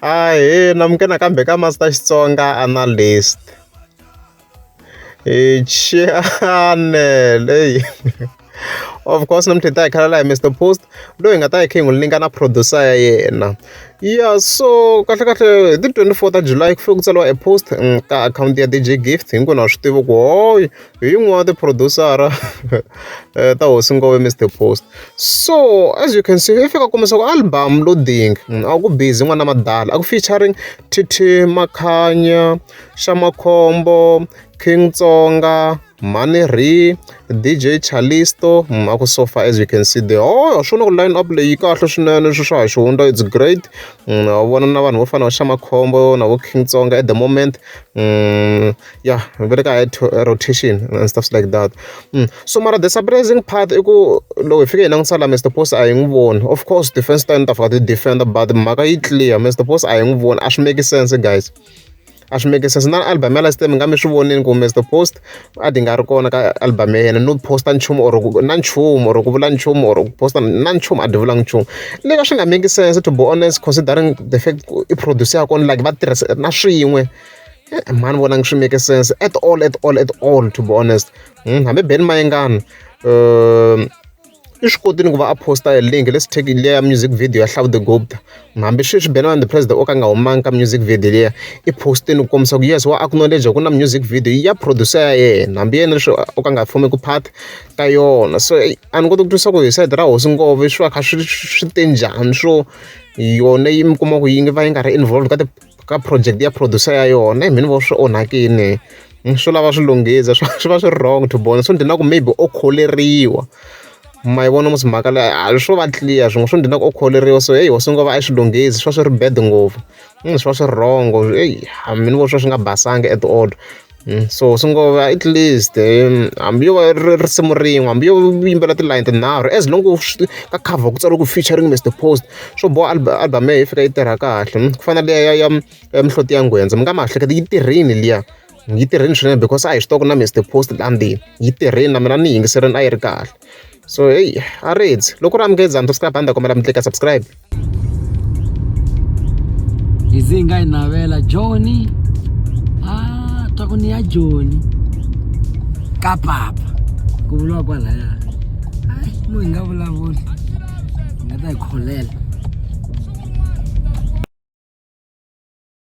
Namukela nakambe ka Master Xitsonga analyst. Channel. Of course namhlanje ta khala la Mr Post loyi nga ta hi khe n'wi linka na producer ya yena. Yeah, so kahle kahle the 24th of July ku fike ku tsariwa a post ka account ya DJ Gift hinkwenu na swi tiva ku hoyi hi yin'wana ti-producer ta hosi ngopfu Mr Post. So as you can see i fika kombisa ku album loading a ku busy n'wana madala a ku featuring Titi Makhanya, Shamakhombo, King Tsonga, Maneri, DJ Chalisto, ako so far as you can see there. Oh, swona ku line up leyi kahle swinene swa ha xihundla, it's great. Vona na vanhu vo fana na Shamakhombo na vo King Tsonga at the moment. Yeah, very good rotation and stuff like that. So mara the surprising part i ku loko hi fike hi langutisa la Mr Post a hi n'wi voni. Of course defense stand ta fika ti defender but mhaka yi clear Mr Post a hi n'wi voni. A swi make sense guys. A swi make sense na album ya last time nga mi swi voneni ku Mr Post a di nga ri kona ka album ya yena no posta nchumu or na nchumu or ku vula nchumu or ku posta na nchumu a di vulanga nchumu. Leswi swi nga make sense to be honest considering the fact i producer ya kona like va tirhisa na swin'we. Mani vonangi swi make sense at all to be honest. Hambi Ben Mayengani i swi kotile ku va a posta a link let's take leya music video ya Hlavu the Goat. Hambi sweswi Ben and the President o ka nga humangi ka music video leya i postini ku kombisa ku yes wa acknowledge ku na music video ya producer ya yena hambi yena leswi o ka nga fomi ku part ka yona. So a ni koti ku twisa ku hi side ra hosi ngopfu swi va kha swi te njhani swo yona yi mi kuma ku yi va yi nga ri involved ka project ya producer ya yona. Mina vo swi onhakini swi lava swi lunghisa swi va swi wrong to be honest. Swi ndina ku maybe o kholeriwa ma yi vona musi mhaka leyi swo va clear swin'we swi ndina ku o kholeriwa so hey hosi ngopfu a yi swi lunghisi swi va swi ri bad ngopfu swi va swi wrong mina vo swi nga basanga at all. So swi ngo at least hambi yo va risimu rin'we hambi yo yimbela tilayini tinharhu as long ka cover ku tsariwa ku featuring Mr Post swo boha album ya hi fika yi tirha kahle. Ku fana leya ya mihloti ya ngwendza mi nga ma hleketa yi tirhini liya yi tirhini swinene because a hi xitoko na Mr Post la ndzeni yi tirhini na mina ni yingiserini a yi ri kahle. So hey a reds loko ra mugezani to ska banda kombela mi tleka subscribe. Izinga inavela Johnny takuni ya Johnny ka papa ku vuliwa kwalaya mu hi nga vulavuli nga ta hi kholela.